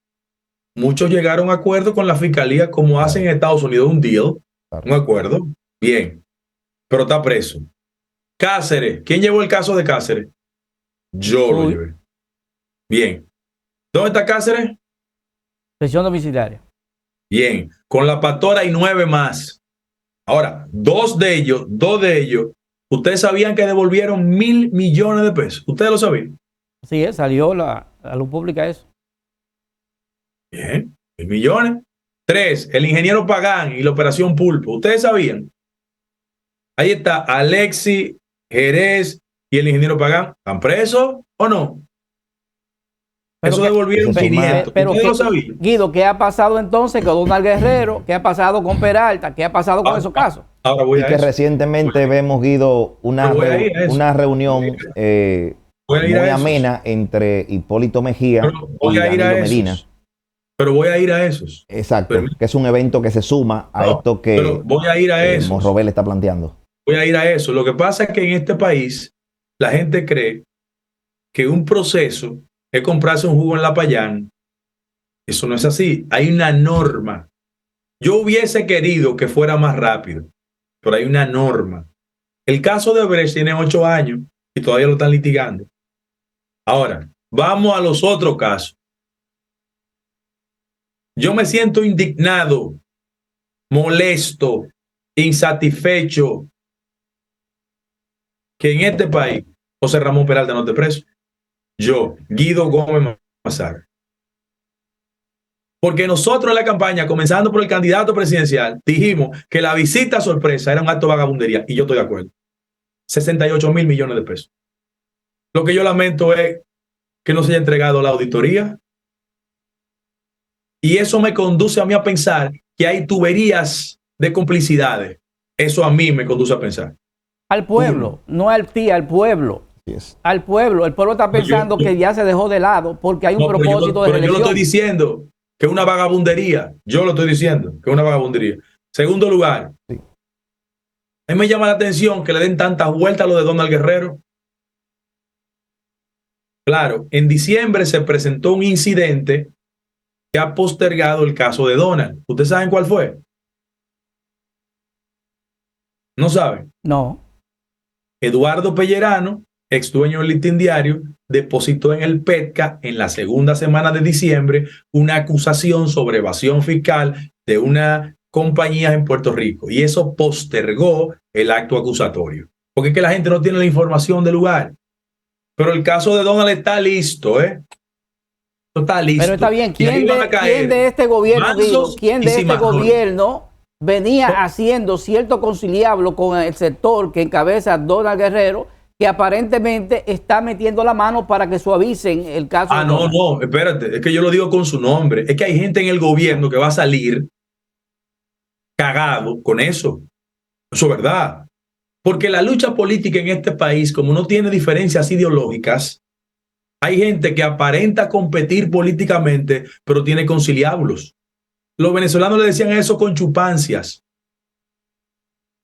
Muchos llegaron a acuerdo con la fiscalía, como hacen en Estados Unidos, un deal, un acuerdo. Bien, pero está preso. Cáceres, ¿quién llevó el caso de Cáceres? Yo lo llevé. Bien. ¿Dónde está Cáceres? Prisión domiciliaria. Bien. Con la pastora y 9 más. Ahora, dos de ellos, ustedes sabían que devolvieron 1.000 millones de pesos. ¿Ustedes lo sabían? Sí, salió a la luz pública eso. Bien, 1.000 millones. 3, el ingeniero Pagán y la operación Pulpo. ¿Ustedes sabían? Ahí está Alexis, Jerez y el ingeniero Pagán. ¿Están presos o no? Pero eso devolvieron 500. Pero ¿Ustedes lo sabían? Guido, ¿qué ha pasado entonces con Donald Guerrero? ¿Qué ha pasado con Peralta? ¿Qué ha pasado con esos casos? Ahora voy y a que eso. Recientemente vemos, Guido, una reunión muy amena entre Hipólito Mejía y Danilo Medina. Pero voy a ir a esos. Exacto, que es un evento que se suma a esto que voy a ir a esos. Morrobel está planteando. Voy a ir a eso. Lo que pasa es que en este país la gente cree que un proceso es comprarse un jugo en la Payán. Eso no es así. Hay una norma. Yo hubiese querido que fuera más rápido, pero hay una norma. El caso de Brecht tiene 8 años y todavía lo están litigando. Ahora, vamos a los otros casos. Yo me siento indignado, molesto, insatisfecho que en este país José Ramón Peralta no esté preso. Yo, Guido Gómez Mazara. Porque nosotros en la campaña, comenzando por el candidato presidencial, dijimos que la visita sorpresa era un acto de vagabundería, y yo estoy de acuerdo. 68.000 millones de pesos. Lo que yo lamento es que no se haya entregado la auditoría. Y eso me conduce a mí a pensar que hay tuberías de complicidades. Eso a mí me conduce a pensar. Al pueblo, no al ti, al pueblo. Al pueblo. El pueblo está pensando que ya se dejó de lado porque hay un propósito de reelección. Pero yo lo estoy diciendo que es una vagabundería. Yo lo estoy diciendo que es una vagabundería. Segundo lugar, a mí me llama la atención que le den tantas vueltas a lo de Donald Guerrero. Claro, en diciembre se presentó un incidente que ha postergado el caso de Donald. ¿Ustedes saben cuál fue? ¿No saben? No. Eduardo Pellerano ex dueño del Listín Diario, depositó en el PETCA en la segunda semana de diciembre una acusación sobre evasión fiscal de una compañía en Puerto Rico. Y eso postergó el acto acusatorio. Porque es que la gente no tiene la información del lugar. Pero el caso de Donald está listo, ¿eh? Está listo. Pero está bien, ¿quién de este gobierno, Guido, quién de este gobierno venía haciendo cierto conciliablo con el sector que encabeza Donald Guerrero, que aparentemente está metiendo la mano para que suavicen el caso? No, espérate, es que yo lo digo con su nombre. Es que hay gente en el gobierno que va a salir cagado con eso. Eso es verdad. Porque la lucha política en este país, como no tiene diferencias ideológicas, hay gente que aparenta competir políticamente, pero tiene conciliablos. Los venezolanos le decían eso con chupancias.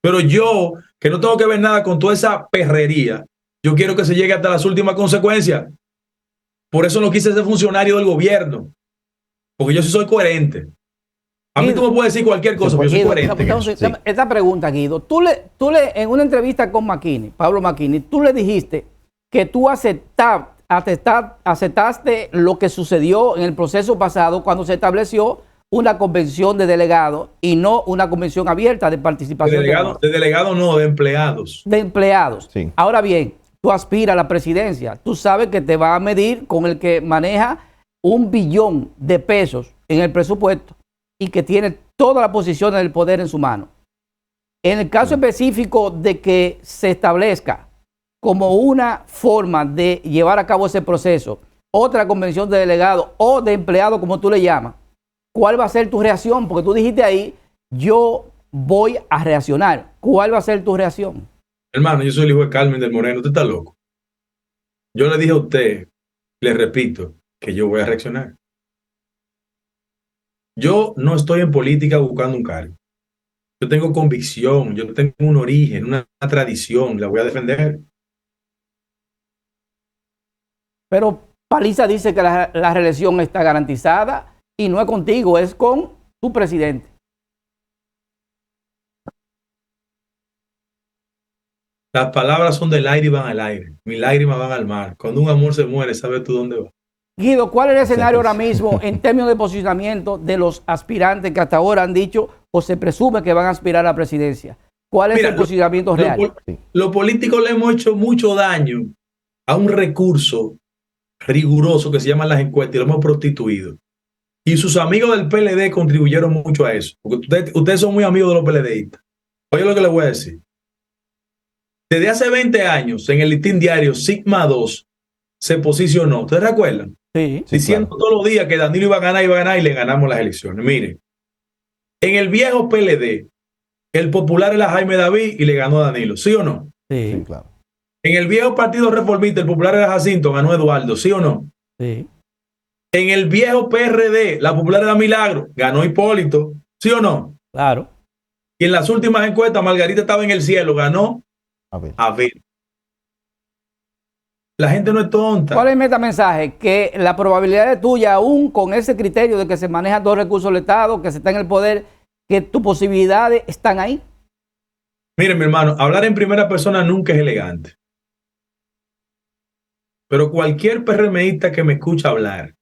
Pero yo, que no tengo que ver nada con toda esa perrería, yo quiero que se llegue hasta las últimas consecuencias. Por eso no quise ser funcionario del gobierno. Porque yo sí soy coherente. A mí tú me puedes decir cualquier cosa, pero yo soy coherente. Entonces, esta pregunta, Guido, tú le, en una entrevista con McKinney, Pablo McKinney, tú le dijiste que tú aceptaste lo que sucedió en el proceso pasado cuando se estableció una convención de delegados y no una convención abierta de participación. De delegados no, de empleados. De empleados. Sí. Ahora bien, tú aspiras a la presidencia. Tú sabes que te va a medir con el que maneja $1 billón de pesos en el presupuesto y que tiene todas las posiciones del poder en su mano. En el caso específico de que se establezca como una forma de llevar a cabo ese proceso otra convención de delegados o de empleados, como tú le llamas, ¿cuál va a ser tu reacción? Porque tú dijiste ahí, yo voy a reaccionar. ¿Cuál va a ser tu reacción? Hermano, yo soy el hijo de Carmen del Moreno. Usted está loco. Yo le dije a usted, le repito, que yo voy a reaccionar. Yo no estoy en política buscando un cargo. Yo tengo convicción, yo tengo un origen, una tradición, la voy a defender. Pero Paliza dice que la reelección está garantizada y no es contigo, es con tu presidente. Las palabras son del aire y van al aire. Mis lágrimas van al mar. Cuando un amor se muere, ¿sabes tú dónde va? Guido, ¿cuál es el escenario ahora mismo en términos de posicionamiento de los aspirantes que hasta ahora han dicho o se presume que van a aspirar a la presidencia? ¿Cuál es el posicionamiento real? Los políticos le hemos hecho mucho daño a un recurso riguroso que se llama las encuestas y lo hemos prostituido. Y sus amigos del PLD contribuyeron mucho a eso. Porque ustedes son muy amigos de los PLDistas. Oye lo que les voy a decir. Desde hace 20 años, en el Listín Diario, Sigma 2 se posicionó. ¿Ustedes recuerdan? Sí. Diciendo todos los días que Danilo iba a ganar y le ganamos las elecciones. Miren, en el viejo PLD, el popular era Jaime David y le ganó a Danilo. ¿Sí o no? Sí, claro. En el viejo Partido Reformista, el popular era Jacinto, ganó Eduardo. ¿Sí o no? Sí. En el viejo PRD, la popular era Milagro, ganó Hipólito. ¿Sí o no? Claro. Y en las últimas encuestas, Margarita estaba en el cielo, ganó Abel. La gente no es tonta. ¿Cuál es el metamensaje? Que la probabilidad de tuya, aún con ese criterio de que se manejan dos recursos del Estado, que se está en el poder, que tus posibilidades están ahí. Miren, mi hermano, hablar en primera persona nunca es elegante. Pero cualquier PRMista que me escucha hablar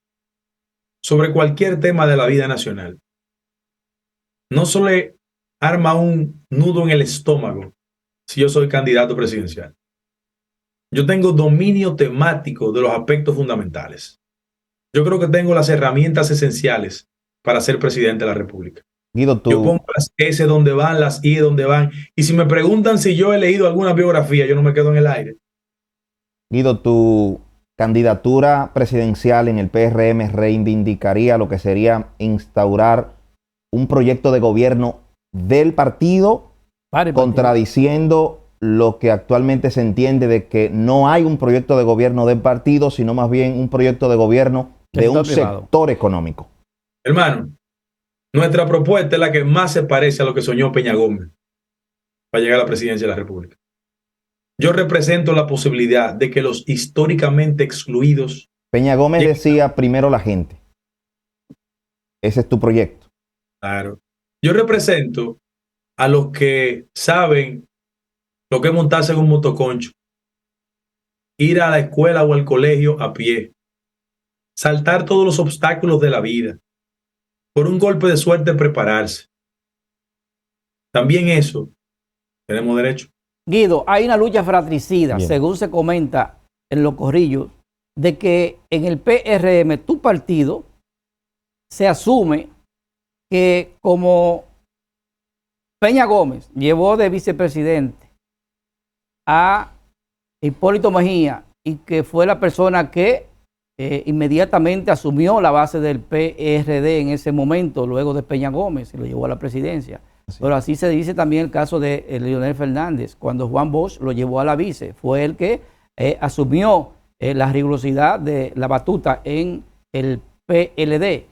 sobre cualquier tema de la vida nacional, no solo le arma un nudo en el estómago si yo soy candidato presidencial. Yo tengo dominio temático de los aspectos fundamentales. Yo creo que tengo las herramientas esenciales para ser presidente de la República. Guido, tú... Yo pongo las S donde van, las I donde van. Y si me preguntan si yo he leído alguna biografía, yo no me quedo en el aire. Guido, tu candidatura presidencial en el PRM reivindicaría lo que sería instaurar un proyecto de gobierno del partido, contradiciendo lo que actualmente se entiende de que no hay un proyecto de gobierno del partido, sino más bien un proyecto de gobierno de un sector económico. Hermano, nuestra propuesta es la que más se parece a lo que soñó Peña Gómez para llegar a la presidencia de la República. Yo represento la posibilidad de que los históricamente excluidos... Peña Gómez decía primero la gente. Ese es tu proyecto. Claro. Yo represento a los que saben lo que es montarse en un motoconcho ir a la escuela o al colegio a pie, saltar todos los obstáculos de la vida, por un golpe de suerte prepararse. También eso tenemos derecho. Guido, hay una lucha fratricida, Bien. según se comenta en los corrillos, de que en el PRM, tu partido, se asume que como Peña Gómez llevó de vicepresidente a Hipólito Mejía y que fue la persona que inmediatamente asumió la base del PRD en ese momento, luego de Peña Gómez, y lo llevó a la presidencia. Pero así se dice también el caso de Leonel Fernández, cuando Juan Bosch lo llevó a la vice. Fue el que asumió la rigurosidad de la batuta en el PLD.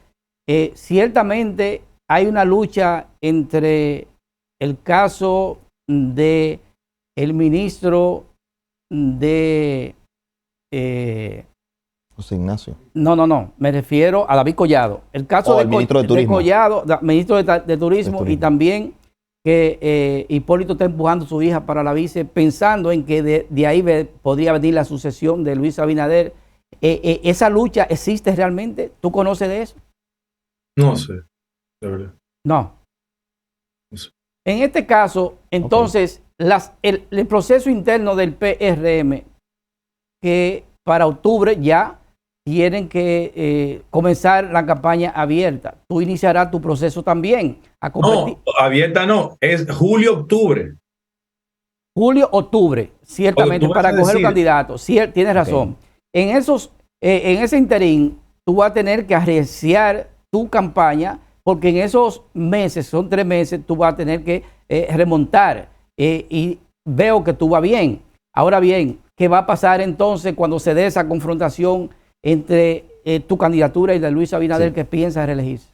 Ciertamente hay una lucha entre el caso de el ministro de... José Ignacio. No, me refiero a David Collado. El caso el ministro de Turismo. Collado, ministro de Turismo, y también que Hipólito está empujando a su hija para la vice, pensando en que de ahí podría venir la sucesión de Luis Abinader. ¿Esa lucha existe realmente? ¿Tú conoces de eso? No sé, de verdad. No. No sé. En este caso, entonces, el proceso interno del PRM, que para octubre ya tienen que comenzar la campaña abierta. Tú iniciarás tu proceso también a competir. No, abierta no, es julio-octubre. Julio-octubre, ciertamente, Octubre para es coger los decir. candidatos. Tienes razón. En ese interín, tú vas a tener que arreciar tu campaña, porque en esos meses, son 3 meses, tú vas a tener que remontar. Y veo que tú vas bien. Ahora bien, ¿qué va a pasar entonces cuando se dé esa confrontación entre tu candidatura y de Luis Abinader, que piensa reelegirse?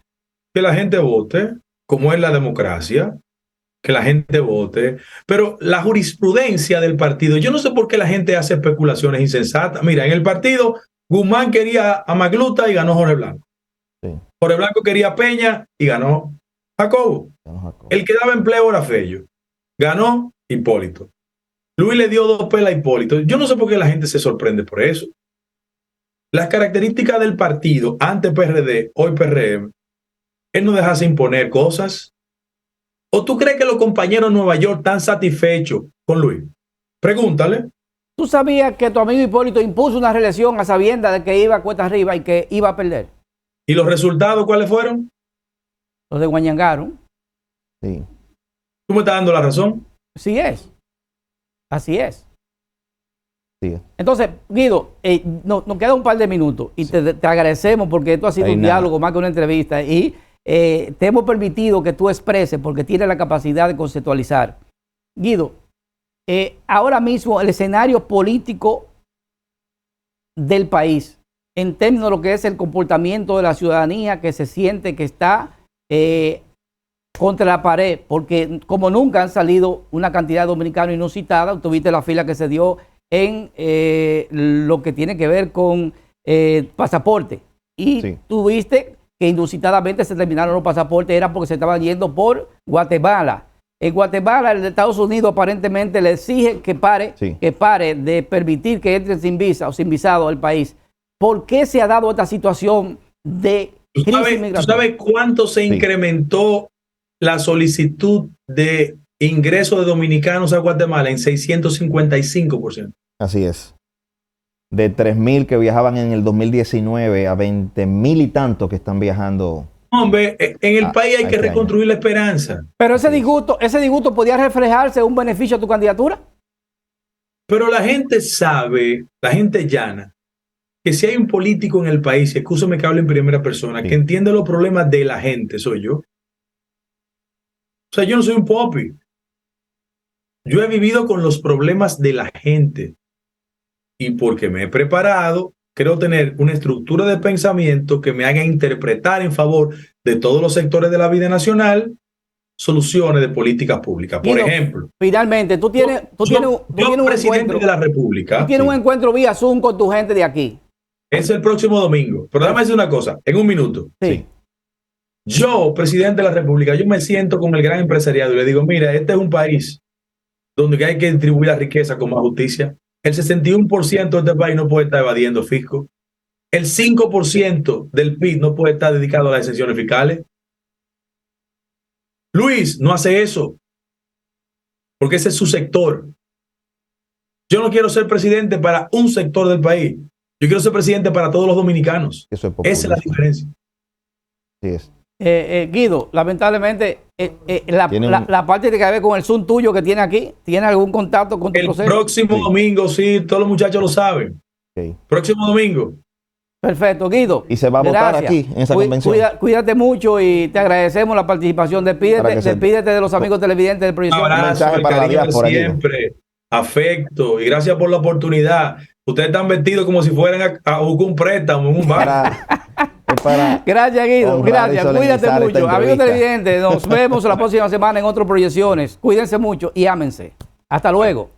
Que la gente vote, como es la democracia, que la gente vote, pero la jurisprudencia del partido, yo no sé por qué la gente hace especulaciones insensatas. Mira, en el partido, Guzmán quería a Magluta y ganó Jorge Blanco. Sí. Jorge Blanco quería a Peña y ganó Jacobo. El que daba empleo era Fello. Ganó Hipólito. Luis le dio 2 pelas a Hipólito. Yo no sé por qué la gente se sorprende por eso. Las características del partido, antes PRD, hoy PRM, él no dejase imponer cosas. ¿O tú crees que los compañeros de Nueva York están satisfechos con Luis? Pregúntale. ¿Tú sabías que tu amigo Hipólito impuso una reelección a sabiendas de que iba a cuesta arriba y que iba a perder? ¿Y los resultados cuáles fueron? Los de Guañangaro. Sí. ¿Tú me estás dando la razón? Sí es. Así es. Sí. Entonces, Guido, nos queda un par de minutos y te agradecemos porque esto ha sido un diálogo más que una entrevista y te hemos permitido que tú expreses porque tienes la capacidad de conceptualizar. Guido, ahora mismo el escenario político del país, en términos de lo que es el comportamiento de la ciudadanía que se siente que está contra la pared, porque como nunca han salido una cantidad de dominicanos inusitados, tuviste la fila que se dio en lo que tiene que ver con pasaporte, y tuviste que inusitadamente se terminaron los pasaportes, era porque se estaban yendo por Guatemala. En Guatemala, el de Estados Unidos aparentemente le exige que pare de permitir que entre sin visa o sin visado al país. ¿Por qué se ha dado esta situación de crisis migratoria? ¿Tú sabes cuánto se incrementó la solicitud de ingreso de dominicanos a Guatemala? En 655%. Así es. De 3.000 que viajaban en el 2019 a 20.000 y tantos que están viajando. Hombre, en el país hay que reconstruir la esperanza. Pero ese disgusto podía reflejarse un beneficio a tu candidatura. Pero la gente sabe, la gente llana, que si hay un político en el país, y escúchame que hable en primera persona, que entiende los problemas de la gente, soy yo. O sea, yo no soy un popi. Yo he vivido con los problemas de la gente. Y porque me he preparado, creo tener una estructura de pensamiento que me haga interpretar en favor de todos los sectores de la vida nacional soluciones de políticas públicas. Por ejemplo, finalmente, tú tienes un presidente encuentro de la República. Tú tienes un encuentro vía Zoom con tu gente de aquí. Es el próximo domingo. Pero déjame decir una cosa, en un minuto. Yo, presidente de la República, yo me siento con el gran empresariado y le digo, mira, este es un país donde hay que distribuir la riqueza con más justicia. El 61% de este país no puede estar evadiendo fisco. El 5% del PIB no puede estar dedicado a las exenciones fiscales. Luis no hace eso, porque ese es su sector. Yo no quiero ser presidente para un sector del país. Yo quiero ser presidente para todos los dominicanos. Eso es Esa es la diferencia. Sí es. Guido, lamentablemente, la parte tiene que ver con el Zoom tuyo que tiene aquí. ¿Tiene algún contacto con tu proceso? El próximo domingo, sí, todos los muchachos lo saben. Okay. Próximo domingo. Perfecto, Guido. Y se va a votar aquí, en esa convención. Cuídate mucho y te agradecemos la participación. Despídete de los amigos televidentes del proyecto. Un abrazo, el cariño de siempre, afecto, y gracias por la oportunidad. Ustedes están vestidos como si fueran a buscar un préstamo en un bar. Gracias, Guido. Gracias. Cuídate mucho. Amigos televidentes, nos vemos la próxima semana en otras proyecciones. Cuídense mucho y ámense. Hasta luego.